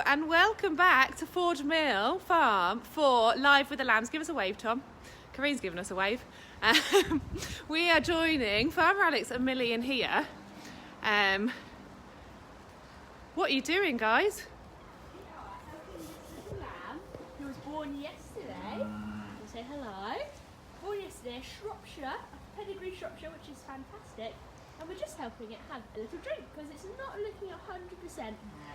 and welcome back to Forge Mill Farm for Live with the Lambs. Give us a wave, Tom. Kareen's giving us a wave. We are joining Farmer Alex and Millie in here. What are you doing, guys? Lamb who was born yesterday. We'll say hello. Born yesterday, Shropshire, a pedigree Shropshire, which is fantastic. And we're just helping it have a little drink because it's not looking 100%.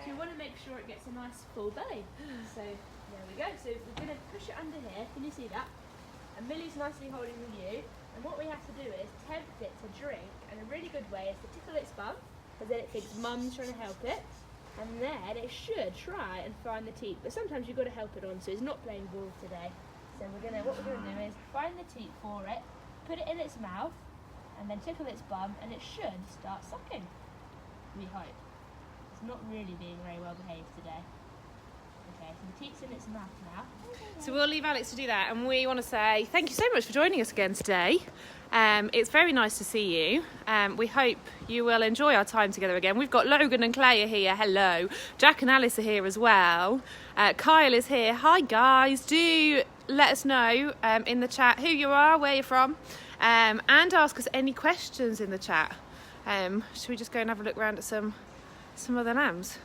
So we want to make sure it gets a nice full belly. So there we go. So we're going to push it under here. Can you see that? And Millie's nicely holding with you. And what we have to do is tempt it to drink. And a really good way is to tickle its bum, because then it thinks mum's trying to help it. And then it should try and find the teat. But sometimes you've got to help it on, so it's not playing ball today. So what we're gonna do is find the teat for it, put it in its mouth, and then tickle its bum, and it should start sucking. We hope. It's not really being very well behaved today. Okay, so the teat's in its mouth now. So we'll leave Alex to do that, and we want to say thank you so much for joining us again today. It's very nice to see you. We hope you will enjoy our time together again. We've got Logan and Clay are here. Hello. Jack and Alice are here as well. Kyle is here. Hi guys. Do let us know in the chat who you are, where you're from, and ask us any questions in the chat. Should we just go and have a look around at some other lambs?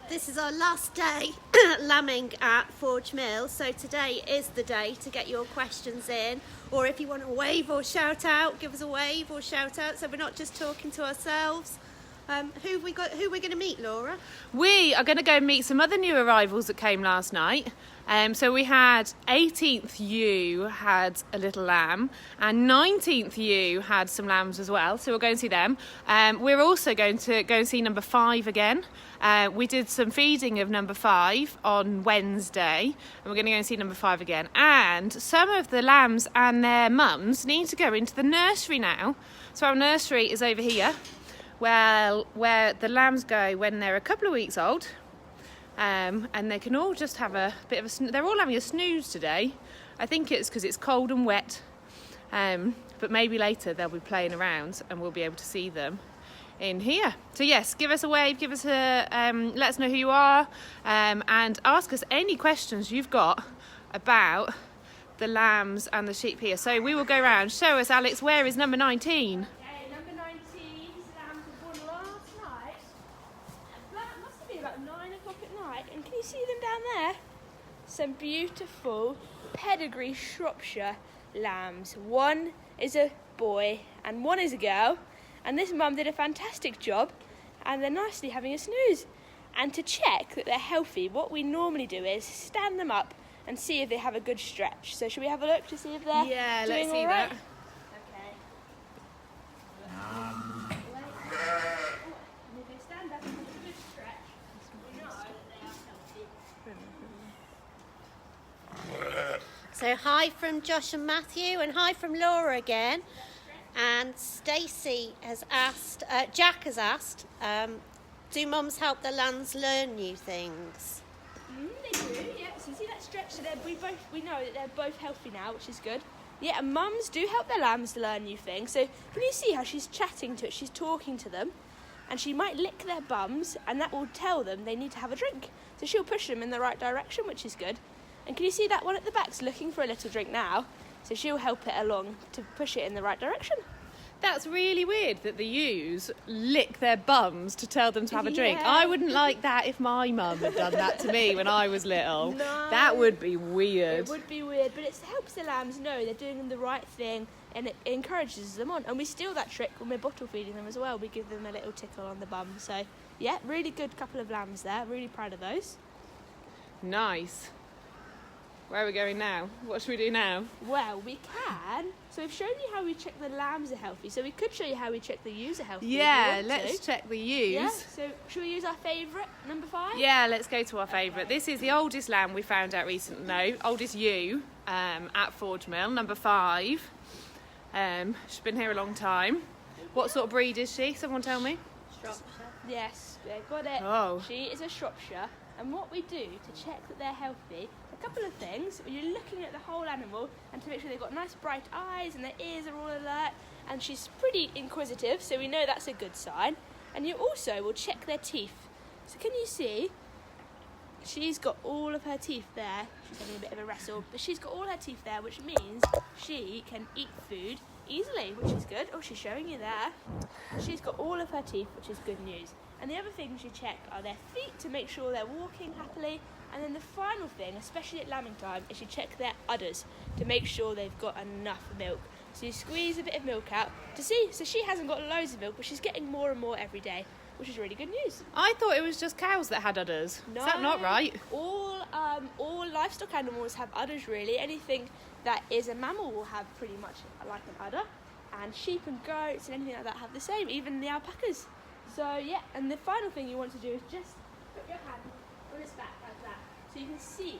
This is our last day lambing at Forge Mill, so today is the day to get your questions in, or if you want to wave or shout out, give us a wave or shout out, so we're not just talking to ourselves. Who we're going to meet, Laura? We are going to go and meet some other new arrivals that came last night. So we had 18th U had a little lamb, and 19th U had some lambs as well. So we'll go and see them. We're also going to go and see number 5 again. We did some feeding of number 5 on Wednesday, and we're going to go and see number 5 again. And some of the lambs and their mums need to go into the nursery now. So our nursery is over here. Well, where the lambs go when they're a couple of weeks old, and they can all just have a bit of a they're all having a snooze today. I think it's because it's cold and wet, but maybe later they'll be playing around and we'll be able to see them in here. So yes, give us a wave, give us a let us know who you are, and ask us any questions you've got about the lambs and the sheep here. So we will go around. Show us, Alex, where is number 19? See them down there? Some beautiful pedigree Shropshire lambs. One is a boy and one is a girl, and this mum did a fantastic job, and they're nicely having a snooze. And to check that they're healthy, what we normally do is stand them up and see if they have a good stretch. So should we have a look to see if they're doing let's see all right? that. Okay. And if they stand up and have a good stretch, we know that they are healthy. So hi from Josh and Matthew, and hi from Laura again. And Stacey has asked, Jack has asked, do mums help the lambs learn new things? They do, yeah. So you see that stretch? So we know that they're both healthy now, which is good. Yeah, and mums do help their lambs learn new things. So can you see how she's chatting to it? She's talking to them, and she might lick their bums, and that will tell them they need to have a drink. So she'll push them in the right direction, which is good. And can you see that one at the back's looking for a little drink now? So she'll help it along to push it in the right direction. That's really weird that the ewes lick their bums to tell them to have a drink. Yeah. I wouldn't like that if my mum had done that to me when I was little. No. That would be weird. It would be weird, but it helps the lambs know they're doing the right thing, and it encourages them on. And we steal that trick when we're bottle feeding them as well. We give them a little tickle on the bum. So, yeah, really good couple of lambs there. Really proud of those. Nice. Where are we going now? What should we do now? Well, we can. So we've shown you how we check the lambs are healthy. So we could show you how we check the ewes are healthy. Yeah, if we want let's to. check the ewes. Yeah. So should we use our favourite, number 5? Yeah, let's go to our favourite. This is the oldest lamb we found out recently. No, oldest ewe at Forge Mill, number 5. She's been here a long time. What sort of breed is she? Someone tell me. Shropshire. Yes, we got it. Oh. She is a Shropshire. And what we do to check that they're healthy, a couple of things. You're looking at the whole animal and to make sure they've got nice bright eyes and their ears are all alert. And she's pretty inquisitive, so we know that's a good sign. And you also will check their teeth. So can you see she's got all of her teeth there. She's having a bit of a wrestle, but she's got all her teeth there, which means she can eat food easily, which is good. Oh, she's showing you there. She's got all of her teeth, which is good news. And the other things you check are their feet to make sure they're walking happily. And then the final thing, especially at lambing time, is you check their udders to make sure they've got enough milk. So you squeeze a bit of milk out to see. So she hasn't got loads of milk, but she's getting more and more every day, which is really good news. I thought it was just cows that had udders. No, Is that not right? All livestock animals have udders, really. Anything that is a mammal will have pretty much like an udder. And sheep and goats and anything like that have the same, even the alpacas. So yeah, and the final thing you want to do is just put your hand on its back like that, so you can see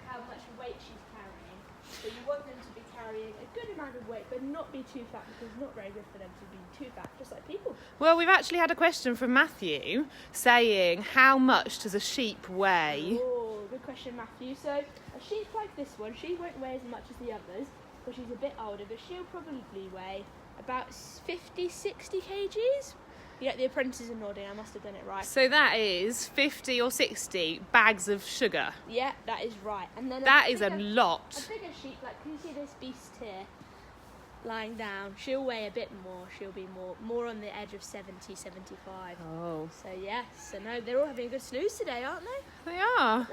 how much weight she's carrying. So you want them to be carrying a good amount of weight, but not be too fat, because it's not very good for them to be too fat, just like people. Well, we've actually had a question from Matthew saying, how much does a sheep weigh? Oh, good question, Matthew. So a sheep like this one, she won't weigh as much as the others, because she's a bit older, but she'll probably weigh about 50, 60 kgs. Yeah, the apprentices are nodding, I must have done it right. So that is 50 or 60 bags of sugar. Yeah, that is right. And then That is a lot. A bigger sheep, like, can you see this beast here lying down? She'll weigh a bit more. She'll be more on the edge of 70, 75. Oh. So yes, so no, they're all having a good snooze today, aren't they? They are.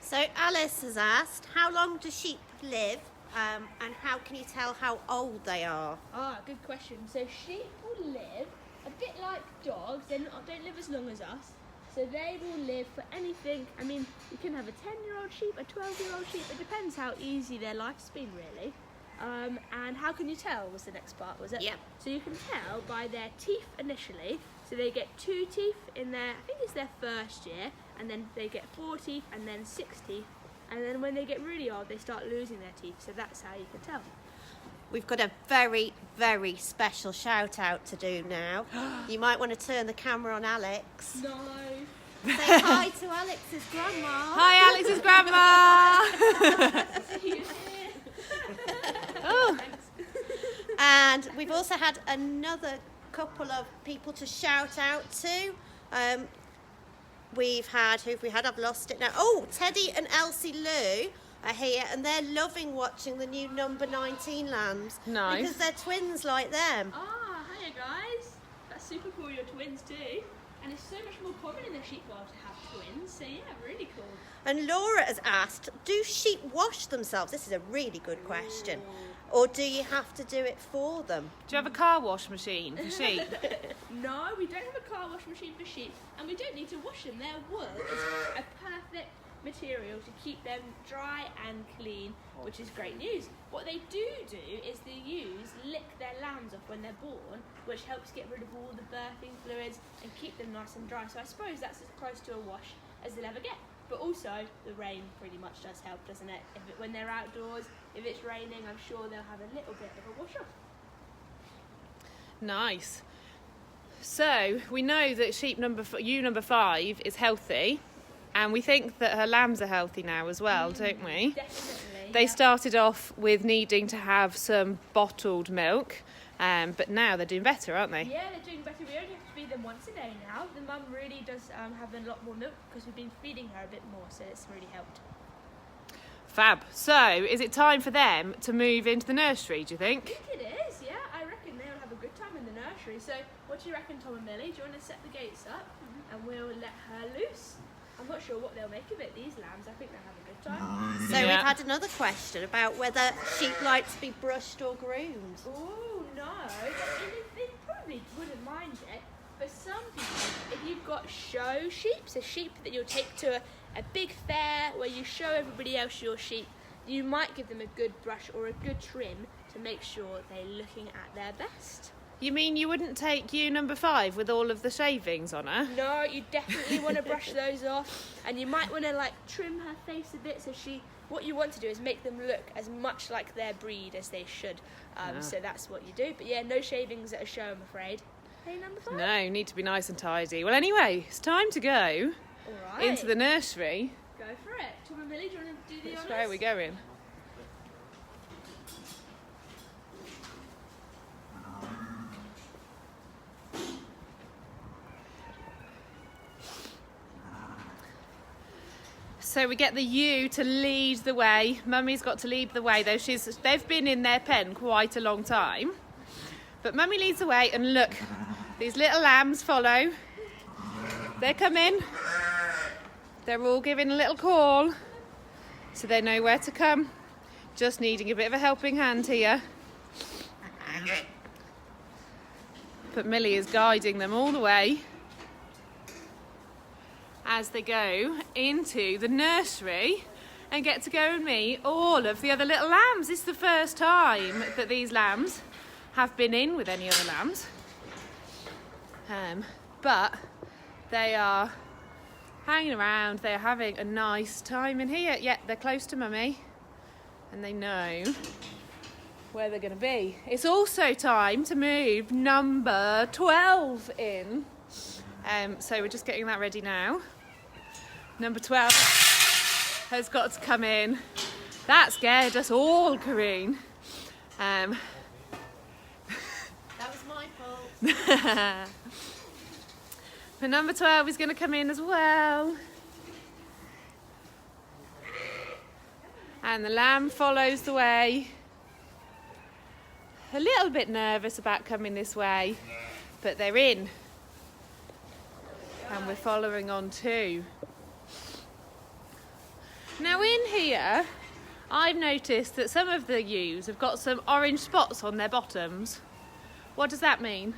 So Alice has asked, how long do sheep live, and how can you tell how old they are? Ah, good question. So sheep will live a bit like dogs. They don't live as long as us. So they will live for anything. I mean, you can have a 10-year-old sheep, a 12-year-old sheep. It depends how easy their life's been, really. And how can you tell was the next part, was it? Yep. So you can tell by their teeth initially. So they get 2 teeth in their, I think it's their first year, and then they get 4 teeth, and then 6 teeth. And then when they get really old, they start losing their teeth. So that's how you can tell. We've got a very, very special shout out to do now. You might want to turn the camera on Alex. No. Say hi to Alex's grandma. Hi, Alex's grandma. Oh. And we've also had another couple of people to shout out to. We've had, who've we had? I've lost it now. Oh, Teddy and Elsie Lou are here, and they're loving watching the new number 19 lambs. Nice. Because they're twins like them. Ah, hiya guys. That's super cool, you're twins too. And it's so much more common in the sheep world to have twins, so yeah, really cool. And Laura has asked, do sheep wash themselves? This is a really good question. Or do you have to do it for them? Do you have a car wash machine for sheep? No, we don't have a car wash machine for sheep, and we don't need to wash them. Their wool is a perfect material to keep them dry and clean, which is great news. What they do is the ewes lick their lambs off when they're born, which helps get rid of all the birthing fluids and keep them nice and dry. So I suppose that's as close to a wash as they'll ever get. But also, the rain pretty much does help, doesn't it? When they're outdoors, if it's raining, I'm sure they'll have a little bit of a wash off. Nice. So we know that sheep number 5 is healthy, and we think that her lambs are healthy now as well, don't we? Definitely. They yeah. started off with needing to have some bottled milk, but now they're doing better, aren't they? Yeah, they're doing better. We only have to feed them once a day now. The mum really does have a lot more milk because we've been feeding her a bit more, so it's really helped. Fab. So is it time for them to move into the nursery, do you I think? think it is, yeah. I reckon they'll have a good time in the nursery. So what do you reckon, Tom and Millie? Do you want to set the gates up and we'll let her loose? I'm not sure what they'll make of it, these lambs. I think they'll have a good time. So Yeah. we've had another question about whether sheep like to be brushed or groomed. Oh, no. They probably wouldn't mind it. For some people, if you've got show sheep, so sheep that you'll take to a big fair where you show everybody else your sheep, you might give them a good brush or a good trim to make sure they're looking at their best. You mean you wouldn't take ewe number 5 with all of the shavings on her? No, you definitely want to brush those off, and you might want to like trim her face a bit so what you want to do is make them look as much like their breed as they should. So that's what you do. But yeah, no shavings at a show, I'm afraid. Hey, number 5? No, need to be nice and tidy. Well, anyway, it's time to go All right. into the nursery. Go for it. Tom and Millie, do you want to do the Which honours? way are we going? So we get the ewe to lead the way. Mummy's got to lead the way though. They've been in their pen quite a long time. But Mummy leads the way, and look, these little lambs follow. They're coming. They're all giving a little call, so they know where to come. Just needing a bit of a helping hand here. But Millie is guiding them all the way as they go into the nursery and get to go and meet all of the other little lambs. This is the first time that these lambs have been in with any other lambs. But they are hanging around, they're having a nice time in here. Yeah, they're close to Mummy and they know where they're going to be. It's also time to move number 12 in. So we're just getting that ready now. Number 12 has got to come in. That scared us all, Kareen. That was my fault. But number 12 is going to come in as well. And the lamb follows the way. A little bit nervous about coming this way, but they're in. And we're following on too. Now in here, I've noticed that some of the ewes have got some orange spots on their bottoms. What does that mean?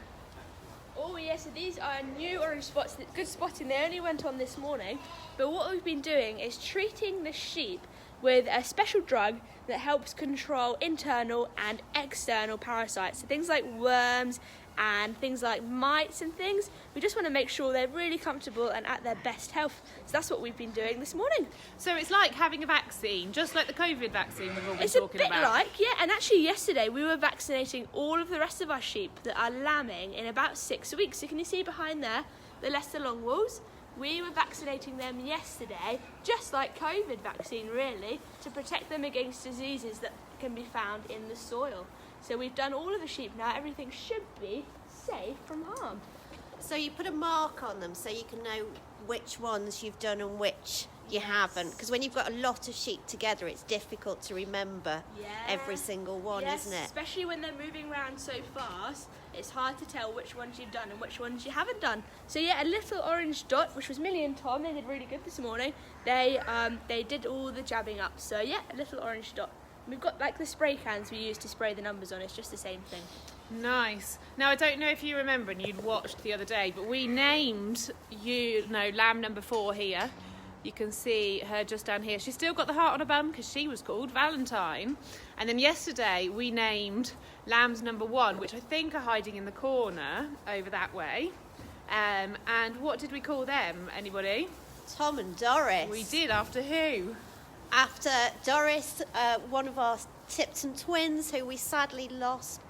Oh yes, so these are new orange spots. Good spotting, they only went on this morning. But what we've been doing is treating the sheep with a special drug that helps control internal and external parasites. So things like worms and things like mites and things. We just want to make sure they're really comfortable and at their best health. So that's what we've been doing this morning. So it's like having a vaccine, just like the COVID vaccine we've all been It's talking a bit about. like, yeah, and actually yesterday we were vaccinating all of the rest of our sheep that are lambing in about 6 weeks. So can you see behind there, the Leicester Longwolves? We were vaccinating them yesterday, just like COVID vaccine really, to protect them against diseases that can be found in the soil. So we've done all of the sheep now, everything should be safe from harm. So you put a mark on them so you can know which ones you've done and which you haven't. Because when you've got a lot of sheep together, it's difficult to remember every single one, yes, isn't it? Especially when they're moving around so fast, it's hard to tell which ones you've done and which ones you haven't done. So yeah, a little orange dot, which was Millie and Tom, they did really good this morning. They did all the jabbing up. So yeah, a little orange dot. We've got like the spray cans we use to spray the numbers on, it's just the same thing. Nice. Now I don't know if you remember and you'd watched the other day, but we named lamb number 4 here. You can see her just down here. She's still got the heart on her bum because she was called Valentine. And then yesterday we named lambs number 1, which I think are hiding in the corner over that way. And what did we call them? Anybody? Tom and Doris. We did. After who? After Doris, one of our Tipton twins, who we sadly lost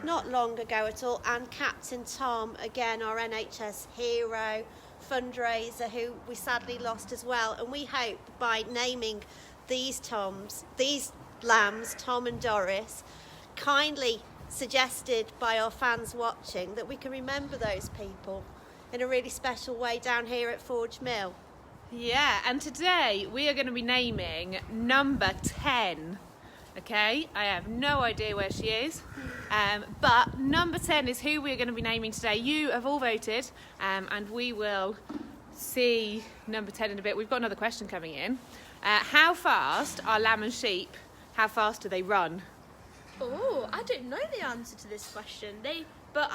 not long ago at all, and Captain Tom, again, our NHS hero fundraiser, who we sadly lost as well. And we hope by naming these lambs, Tom and Doris, kindly suggested by our fans watching, that we can remember those people in a really special way down here at Forge Mill. Yeah, and today we are going to be naming number 10. Okay, I have no idea where she is, but number 10 is who we're going to be naming today. You have all voted, and we will see number 10 in a bit. We've got another question coming in. How fast are lamb and sheep? How fast do they run? Oh, I don't know the answer to this question. But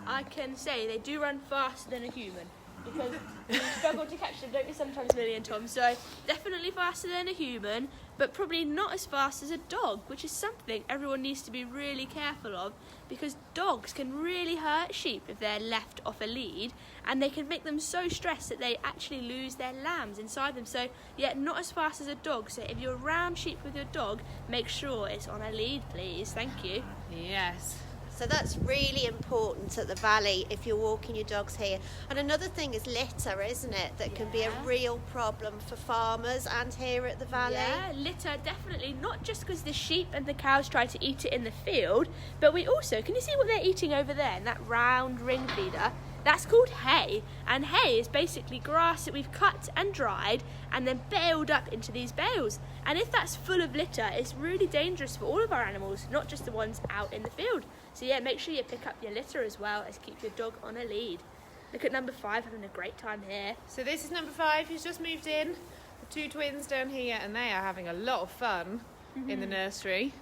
I can say they do run faster than a human. Because you struggle to catch them, don't you, sometimes, Millie and Tom? So definitely faster than a human, but probably not as fast as a dog, which is something everyone needs to be really careful of, because dogs can really hurt sheep if they're left off a lead, and they can make them so stressed that they actually lose their lambs inside them. So yeah, not as fast as a dog. So if you're around sheep with your dog, make sure it's on a lead, please. Thank you. Yes. So that's really important at the Valley if you're walking your dogs here. And another thing is litter, isn't it? That can be a real problem for farmers and here at the Valley. Yeah, litter, definitely. Not just because the sheep and the cows try to eat it in the field, but we also, can you see what they're eating over there in that round ring feeder? That's called hay, and hay is basically grass that we've cut and dried and then baled up into these bales. And if that's full of litter, it's really dangerous for all of our animals, not just the ones out in the field. So yeah, make sure you pick up your litter as well as keep your dog on a lead. Look at number 5, having a great time here. So this is number 5, who's just moved in. The 2 twins down here, and they are having a lot of fun in the nursery.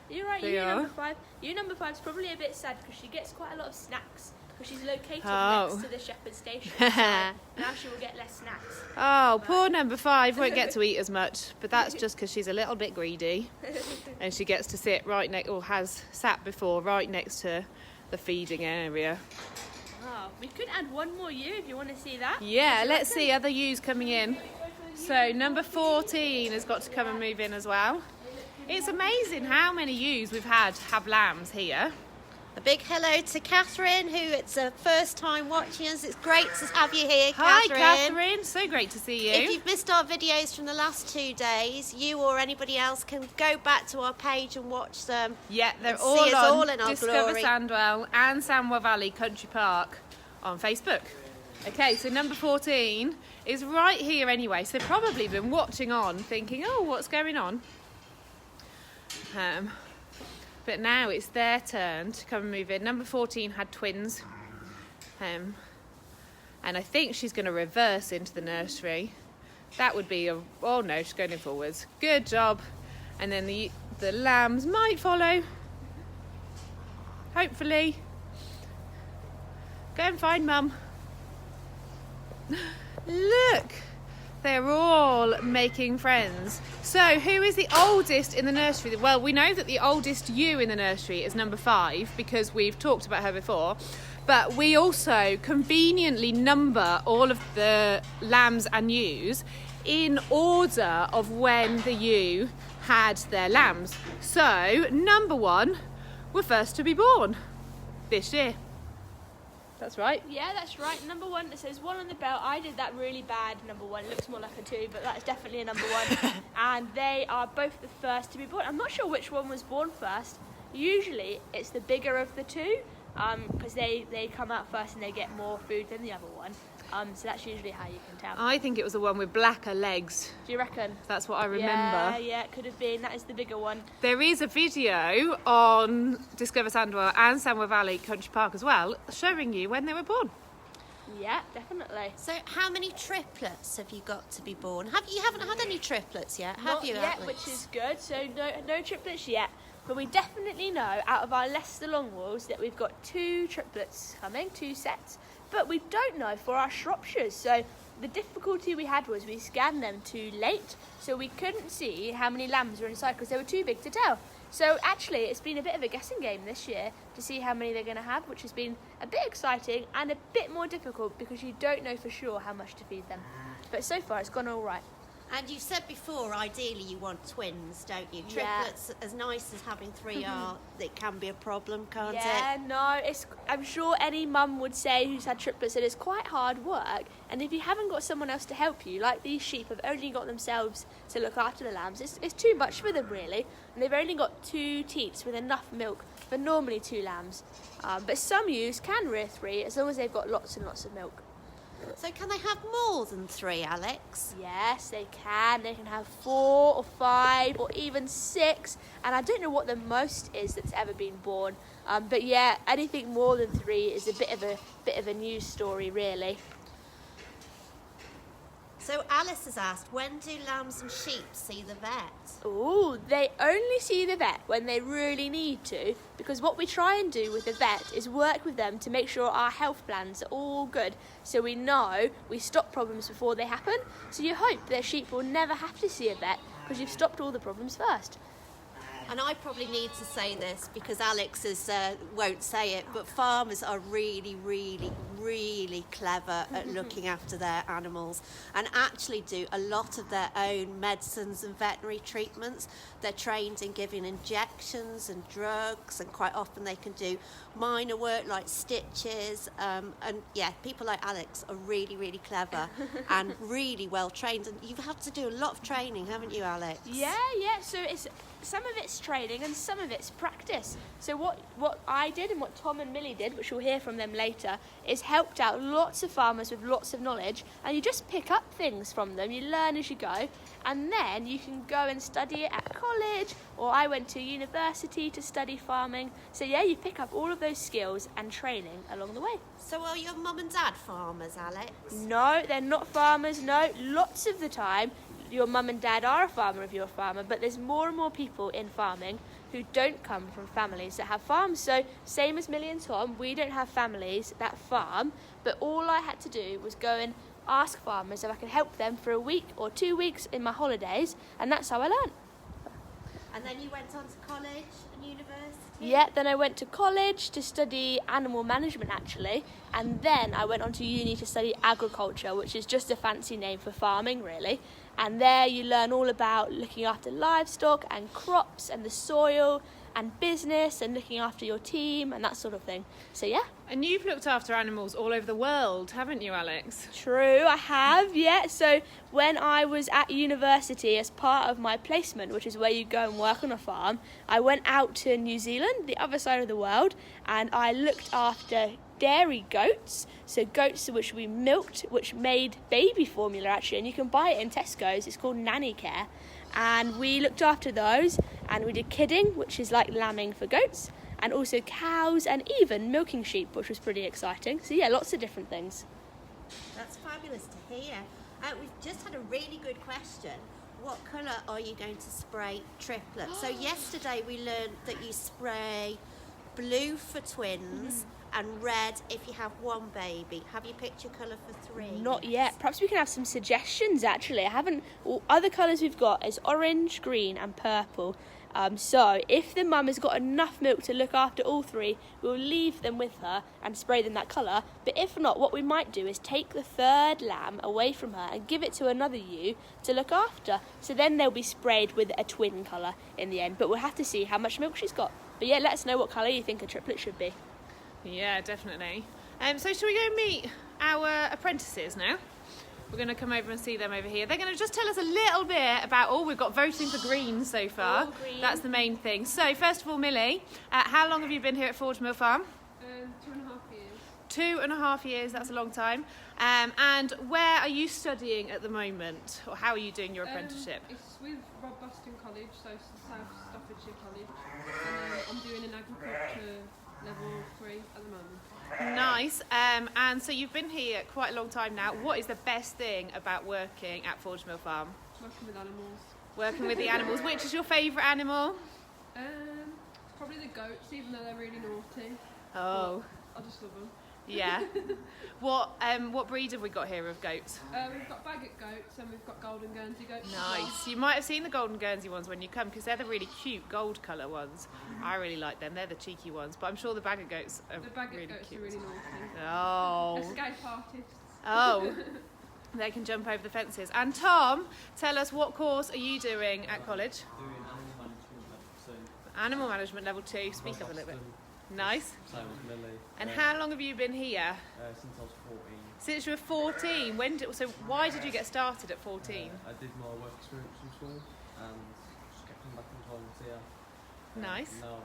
You're right, They are. number 5. You number 5 is probably a bit sad because she gets quite a lot of snacks because she's located Oh. next to the shepherd station. So now she will get less snacks. Oh, poor number 5 won't get to eat as much, but that's just because she's a little bit greedy, and she gets to sit right next, or has sat before, right next to the feeding area. Oh, we could add one more ewe if you want to see that. Yeah, let's see other ewes coming in. So number 14 has got to come and move in as well. It's amazing how many ewes we've had have lambs here. A big hello to Catherine, who it's a first time watching us. It's great to have you here, Hi, Catherine. Catherine. So great to see If you. you've missed our videos from the last 2 days, you or anybody else can go back to our page and watch them. Yeah, they're See all us on all in our Discover glory. Sandwell and Sandwell Valley Country Park on Facebook. Okay, so number 14 is right here anyway, so probably been watching on thinking, oh, what's going on? But now it's their turn to come and move in. Number 14 had twins. And I think she's going to reverse into the nursery. That would be a... Oh, no, she's going in forwards. Good job. And then the lambs might follow. Hopefully. Go and find Mum. Look! They're all making friends. So, who is the oldest in the nursery? Well, we know that the oldest ewe in the nursery is number 5 because we've talked about her before. But we also conveniently number all of the lambs and ewes in order of when the ewe had their lambs. So, number 1 were first to be born this year. That's right. Yeah, that's right. Number 1, it says 1 on the belt. I did that really bad, number 1. It looks more like a 2, but that's definitely a number 1. And they are both the first to be born. I'm not sure which one was born first. Usually, it's the bigger of the 2, because they come out first and they get more food than the other one. So that's usually how you can tell. I think it was the one with blacker legs. Do you reckon? That's what I remember. Yeah, it could have been. That is the bigger one. There is a video on Discover Sandwell and Sandwell Valley Country Park as well, showing you when they were born. Yeah, definitely. So, how many triplets have you got to be born? You haven't had any triplets yet, have Not you, yet, Alex? which is good. So no triplets yet. But we definitely know out of our Leicester Longwolves that we've got 2 triplets coming, 2 sets. But we don't know for our Shropshires. So the difficulty we had was we scanned them too late, so we couldn't see how many lambs were inside because they were too big to tell. So actually, it's been a bit of a guessing game this year to see how many they're going to have, which has been a bit exciting and a bit more difficult because you don't know for sure how much to feed them. But so far, it's gone all right. And you said before, ideally you want twins, don't you? Yeah. Triplets, as nice as having 3 are, it can be a problem, can't Yeah, it? no, I'm sure any mum would say who's had triplets that it's quite hard work, and if you haven't got someone else to help you, like these sheep have only got themselves to look after the lambs, it's too much for them really, and they've only got 2 teats with enough milk for normally 2 lambs. But some ewes can rear 3 as long as they've got lots and lots of milk. So can they have more than 3, Alex? Yes, they can. They can have 4 or 5 or even 6. And I don't know what the most is that's ever been born. But yeah, anything more than 3 is a bit of a news story, really. So Alice has asked, when do lambs and sheep see the vet? Ooh, they only see the vet when they really need to, because what we try and do with the vet is work with them to make sure our health plans are all good, so we know we stop problems before they happen. So you hope their sheep will never have to see a vet because you've stopped all the problems first. And I probably need to say this because Alex won't say it, but farmers are really, really, really clever at looking after their animals and actually do a lot of their own medicines and veterinary treatments. They're trained in giving injections and drugs, and quite often they can do minor work like stitches. And yeah, people like Alex are really, really clever and really well trained. And you've had to do a lot of training, haven't you, Alex? Yeah. So some of it's training and some of it's practice. So what I did and what Tom and Millie did, which we'll hear from them later, is helped out lots of farmers with lots of knowledge, and you just pick up things from them. You learn as you go, and then you can go and study it at college, or I went to university to study farming. So yeah, you pick up all of those skills and training along the way. So are your mum and dad farmers, Alex? No, they're not farmers, no. Lots of the time, your mum and dad are a farmer if you're a farmer, but there's more and more people in farming who don't come from families that have farms. So same as Millie and Tom, we don't have families that farm, but all I had to do was go and ask farmers if I could help them for a week or 2 weeks in my holidays, and that's how I learned. And then you went on to college and university? Yeah, then I went to college to study animal management actually, and then I went on to uni to study agriculture, which is just a fancy name for farming really. And there you learn all about looking after livestock and crops and the soil and business and looking after your team and that sort of thing. So yeah. And you've looked after animals all over the world, haven't you, Alex? True, I have, yeah. So when I was at university as part of my placement, which is where you go and work on a farm, I went out to New Zealand, the other side of the world, and I looked after dairy goats, so goats which we milked, which made baby formula actually, and you can buy it in Tesco's. It's called nanny care, and we looked after those, and we did kidding, which is like lambing for goats, and also cows, and even milking sheep, which was pretty exciting. So yeah, lots of different things. That's fabulous to hear. We've just had a really good question. What colour are you going to spray triplets? So yesterday we learned that you spray blue for twins and red if you have one baby. Have you picked your colour for 3? Not yet. Perhaps we can have some suggestions actually. I haven't. Other colours we've got is orange, green and purple. So if the mum has got enough milk to look after all 3, we'll leave them with her and spray them that colour. But if not, what we might do is take the 3rd lamb away from her and give it to another ewe to look after. So then they'll be sprayed with a twin colour in the end. But we'll have to see how much milk she's got. But yeah, let us know what colour you think a triplet should be. Yeah, definitely. So shall we go meet our apprentices now? We're going to come over and see them over here. They're going to just tell us a little bit about, we've got voting for green so far. All green. That's the main thing. So first of all, Millie, how long have you been here at Forge Mill Farm? 2.5 years. 2.5 years, that's a long time. And where are you studying at the moment? Or how are you doing your apprenticeship? It's with Rob Boston College, so it's South Staffordshire College. And I'm doing an agriculture level 3 at the moment. Nice. And so you've been here quite a long time now. What is the best thing about working at Forge Mill Farm? Working with animals. Working with the animals. Which is your favourite animal? Probably the goats, even though they're really naughty. Oh, I just love them. yeah. What breed have we got here of goats? We've got Bagot goats and we've got Golden Guernsey goats. as well. Nice. You might have seen the Golden Guernsey ones when you come because they're the really cute gold colour ones. I really like them. They're the cheeky ones. But I'm sure the Bagot goats are The Bagot really goats cute. are really naughty. Oh. Escape artists. Oh. They can jump over the fences. And Tom, tell us, what course are you doing at college? Doing animal management level 2. Animal management level 2. Speak up a little bit. Nice. Same as Millie. And how long have you been here? Since I was 14. Since you were 14. So why did you get started at 14? I did my work experience from school and just kept coming back and volunteer. Nice. Now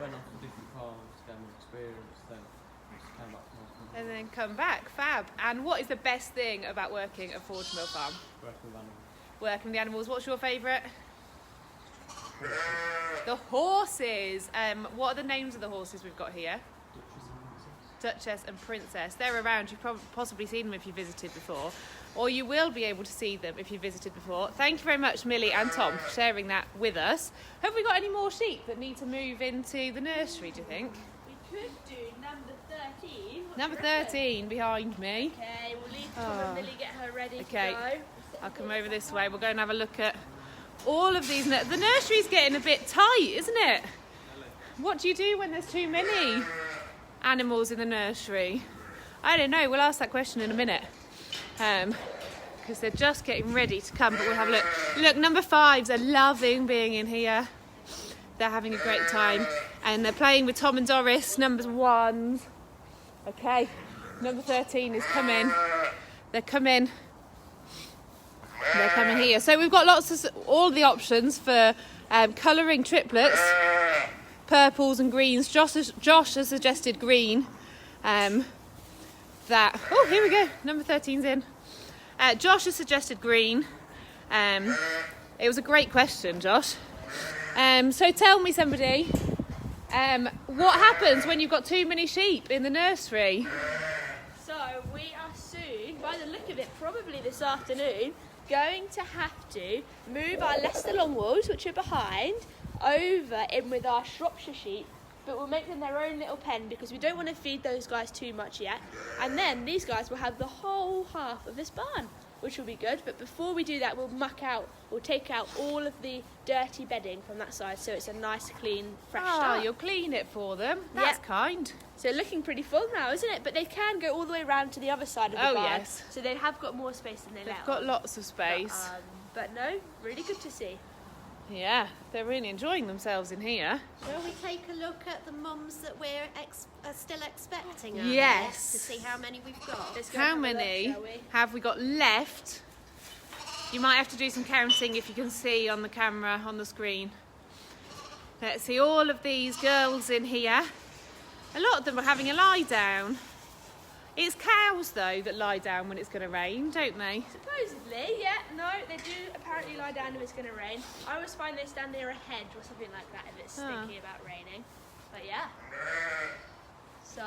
went off to different farms to get more experience, then just came back to my school. And then come back. Fab. And what is the best thing about working at Forge Mill Farm? Working with animals. Working with the animals. What's your favourite? The horses. What are the names of the horses we've got here? Duchess and Princess. They're around. You've possibly seen them if you visited before, or you will be able to see them if you visited before. Thank you very much, Millie and Tom, for sharing that with us. Have we got any more sheep that need to move into the nursery, do you think? We could do number 13. Number 13 behind me. Okay, we'll leave Tom and Millie get her ready Okay. to go. I'll come over this way. We'll go and have a look at all of these. The nursery's getting a bit tight, isn't it? What do you do when there's too many animals in the nursery? I don't know. We'll ask that question in a minute. Because they're just getting ready to come, but we'll have a look. Look, number 5s are loving being in here. They're having a great time. And they're playing with Tom and Doris, number 1s. Okay, number 13 is coming. They're coming. They're coming here. So we've got all the options for colouring triplets, purples and greens. Josh has suggested green. that. Oh, here we go. Number 13's in. Josh has suggested green. It was a great question, Josh. So tell me, somebody, what happens when you've got too many sheep in the nursery? So we are soon, by the look of it, probably this afternoon, going to have to move our Leicester Longwolves, which are behind, over in with our Shropshire sheep, but we'll make them their own little pen because we don't want to feed those guys too much yet. And then these guys will have the whole half of this barn, which will be good. But before we do that, we'll take out all of the dirty bedding from that side, so it's a nice, clean, fresh start. You'll clean it for them. That's Yeah. kind. So looking pretty full now, isn't it? But they can go all the way around to the other side of the Oh, barn. yes. So they have got more space than they They've let got on. lots of space. But no, really good to see. Yeah, they're really enjoying themselves in here. Shall we take a look at the mums that we're still expecting? Alice, Yes. To see how many we've got. Let's go How and have a look, many shall we? have we got left? You might have to do some counting if you can see on the camera on the screen. Let's see all of these girls in here. A lot of them are having a lie down. It's cows though that lie down when it's going to rain, don't they? Supposedly, yeah. No, they do apparently lie down if it's going to rain. I always find they stand near a hedge or something like that if it's thinking about raining. But yeah. So,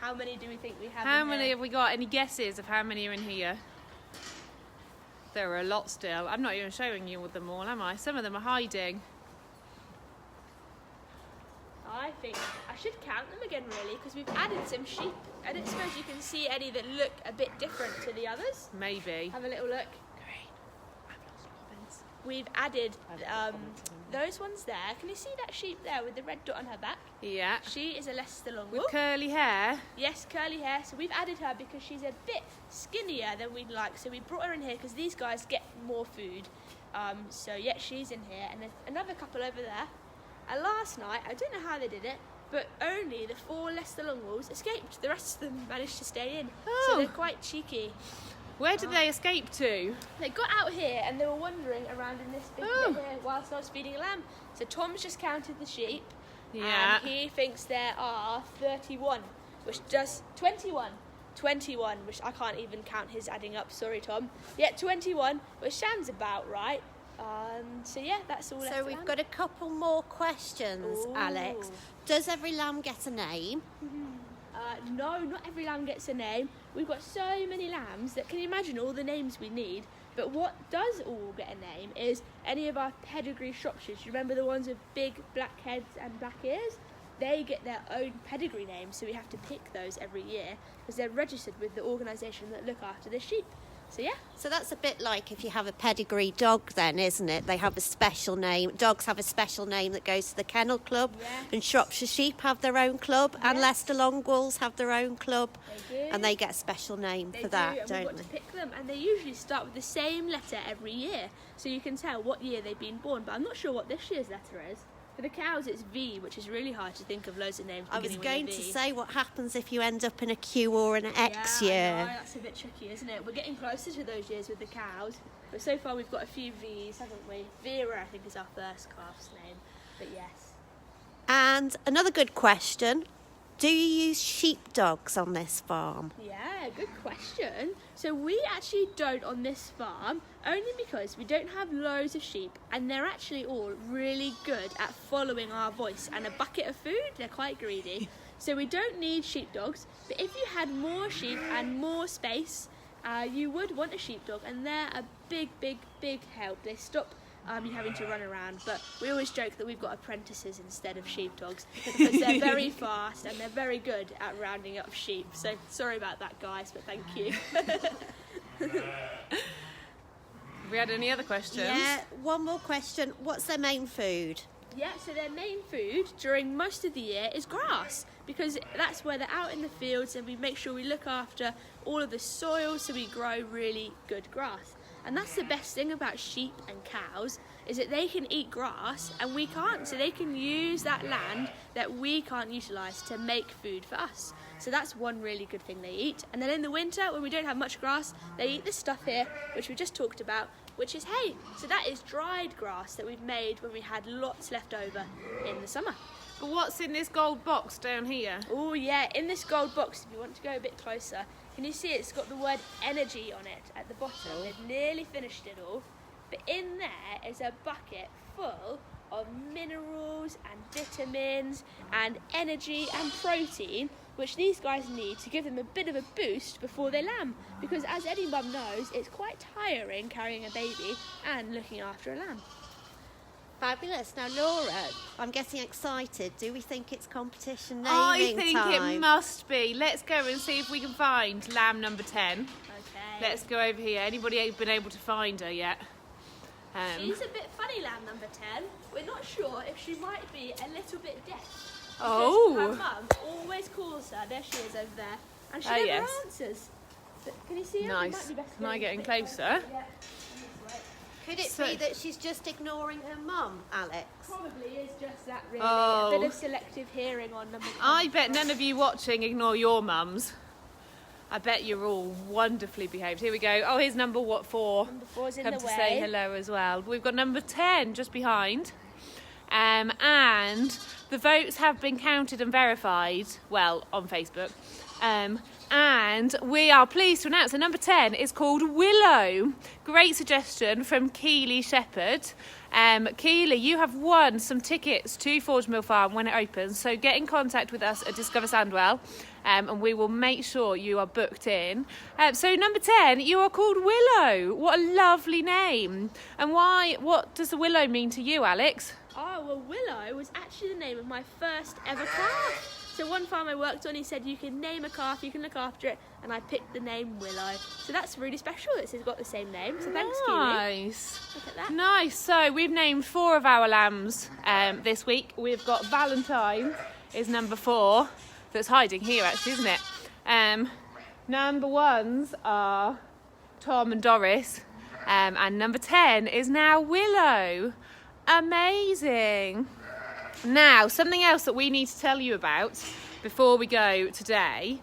how many do we think we have How in many here? have we got? Any guesses of how many are in here? There are a lot still. I'm not even showing you them all, am I? Some of them are hiding. I think I should count them again, really, because we've added some sheep. I don't suppose you can see any that look a bit different to the others. Maybe. Have a little look. We've added those ones there. Can you see that sheep there with the red dot on her back? Yeah. She is a Leicester Longwolf. With curly hair. Yes, curly hair. So we've added her because she's a bit skinnier than we'd like. So we brought her in here because these guys get more food. So yeah, she's in here. And there's another couple over there. And last night, I don't know how they did it, but only the 4 Leicester Longwolves escaped. The rest of them managed to stay in. Oh. So they're quite cheeky. Where did they escape to? They got out here and they were wandering around in this big Oh. bit here whilst I was feeding a lamb. So Tom's just counted the sheep. Yeah. And he thinks there are 31, which does 21, which I can't even count his adding up. Sorry, Tom. Yeah, 21, which sounds about right. So yeah, that's all. So we've got a couple more questions, Ooh. Alex. Does every lamb get a name? No, not every lamb gets a name. We've got so many lambs that can you imagine all the names we need. But what does all get a name is any of our pedigree Shropshires. You remember the ones with big black heads and black ears? They get their own pedigree names, so we have to pick those every year because they're registered with the organisation that look after the sheep. So yeah. So that's a bit like if you have a pedigree dog then, isn't it? They have a special name. Dogs have a special name that goes to the kennel club. Yeah. And Shropshire sheep have their own club. And Yeah. Leicester Longwolves have their own club. They do. And they get a special name They for do, that, and don't we've got they? to pick them, and they usually start with the same letter every year, so you can tell what year they've been born. But I'm not sure what this year's letter is. For the cows, it's V, which is really hard to think of loads of names. I was beginning going with a to V. say what happens if you end up in a Q or an X Yeah, I year. know, that's a bit tricky, isn't it? We're getting closer to those years with the cows, but so far we've got a few V's, haven't we? Vera, I think, is our first calf's name, but yes. And another good question. Do you use sheepdogs on this farm? Yeah, good question. So we actually don't on this farm, only because we don't have loads of sheep and they're actually all really good at following our voice and a bucket of food. They're quite greedy. So we don't need sheepdogs, but if you had more sheep and more space, you would want a sheepdog, and they're a big, big, big help. They stop you having to run around, but we always joke that we've got apprentices instead of sheepdogs because they're very fast and they're very good at rounding up sheep. So sorry about that, guys, but thank you. Have we had any other questions? Yeah, one more question. What's their main food? Yeah, so their main food during most of the year is grass, because that's where they're out in the fields and we make sure we look after all of the soil so we grow really good grass. And that's the best thing about sheep and cows, is that they can eat grass and we can't. So they can use that land that we can't utilise to make food for us. So that's one really good thing they eat. And then in the winter, when we don't have much grass, they eat this stuff here, which we just talked about, which is hay. So that is dried grass that we've made when we had lots left over in the summer. But what's in this gold box down here? Oh yeah, in this gold box, if you want to go a bit closer, Can you see it's got the word energy on it at the bottom? They've nearly finished it all. But in there is a bucket full of minerals and vitamins and energy and protein, which these guys need to give them a bit of a boost before they lamb. Because as any mum knows, it's quite tiring carrying a baby and looking after a lamb. Fabulous. Now, Laura, I'm getting excited. Do we think it's competition naming I think time? it must be. Let's go and see if we can find lamb number 10. Okay. Let's go over here. Anybody been able to find her yet? She's a bit funny, lamb number 10. We're not sure if she might be a little bit deaf. Because Oh. her mum always calls her. There she is over there. And she Oh, never yes. answers. But can you see her? Nice. It might be best Am I going getting a bit closer? Yeah. This way. Could it So- be that she's just ignoring her mum, Alex? Probably is just that, really. Oh. A bit of selective hearing on number 10. I bet none of you watching ignore your mums. I bet you're all wonderfully behaved. Here we go. Oh, here's number 4. Number 4's in Come the to way. say hello as well. We've got number 10 just behind. And the votes have been counted and verified, well, on Facebook. And we are pleased to announce that number 10 is called Willow. Great suggestion from Keely Shepherd. Keely, you have won some tickets to Forge Mill Farm when it opens, so get in contact with us at Discover Sandwell, and we will make sure you are booked in. So number 10, you are called Willow. What a lovely name. And what does the willow mean to you, Alex? Oh, well, Willow was actually the name of my first ever calf. So one farm I worked on, he said you can name a calf, you can look after it, and I picked the name Willow. So that's really special that it's got the same name. So thanks, Keely. Nice. Look at that. Nice. So we've named 4 of our lambs this week. We've got Valentine is number 4. That's hiding here, actually, isn't it? Number 1s are Tom and Doris. And number 10 is now Willow. Amazing. Now, something else that we need to tell you about before we go today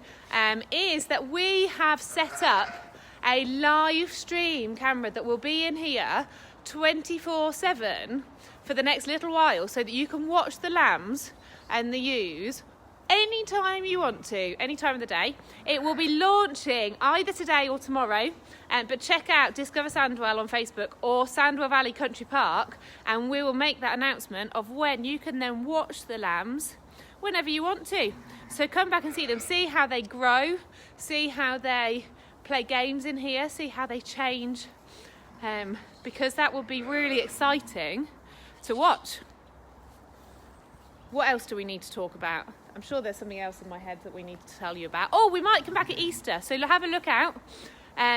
is that we have set up a live stream camera that will be in here 24/7 for the next little while, so that you can watch the lambs and the ewes anytime you want to, any time of the day. It will be launching either today or tomorrow, but check out Discover Sandwell on Facebook or Sandwell Valley Country Park, and we will make that announcement of when you can then watch the lambs whenever you want to. So come back and see them, see how they grow, see how they play games in here, see how they change, because that will be really exciting to watch. What else do we need to talk about? I'm sure there's something else in my head that we need to tell you about. Oh, we might come back at Easter, so have a look out.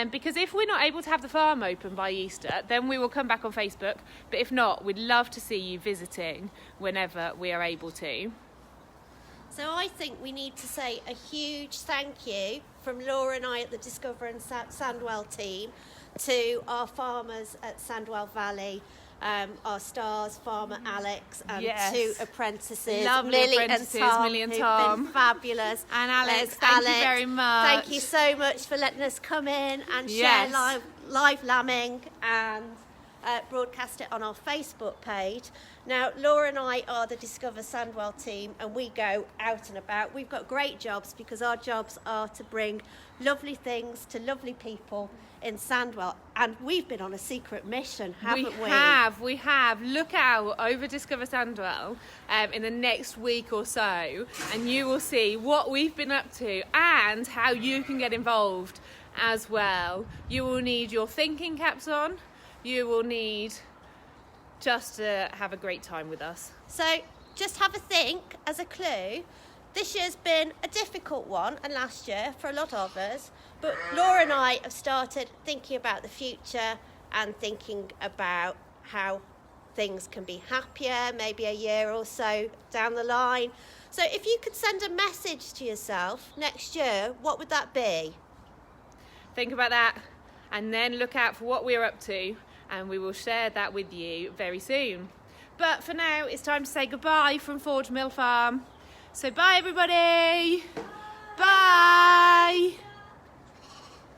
Because if we're not able to have the farm open by Easter, then we will come back on Facebook. But if not, we'd love to see you visiting whenever we are able to. So I think we need to say a huge thank you from Laura and I at the Discover and Sandwell team to our farmers at Sandwell Valley, our stars, Farmer Alex, and Yes. 2 apprentices, Lovely Millie apprentices, and Tom, Millie and who've Tom. been fabulous. And Alex, Yes, thank you Alex, very much. Thank you so much for letting us come in and Yes. share live lambing and broadcast it on our Facebook page. Now, Laura and I are the Discover Sandwell team, and we go out and about. We've got great jobs because our jobs are to bring lovely things to lovely people in Sandwell, and we've been on a secret mission, haven't we? We have. Look out over Discover Sandwell in the next week or so, and you will see what we've been up to and how you can get involved as well. You will need your thinking caps on. You will need just to have a great time with us. So just have a think as a clue. This year's been a difficult one, and last year for a lot of us, but Laura and I have started thinking about the future and thinking about how things can be happier, maybe a year or so down the line. So if you could send a message to yourself next year, what would that be? Think about that, and then look out for what we're up to, and we will share that with you very soon. But for now, it's time to say goodbye from Forge Mill Farm. So bye everybody. Bye.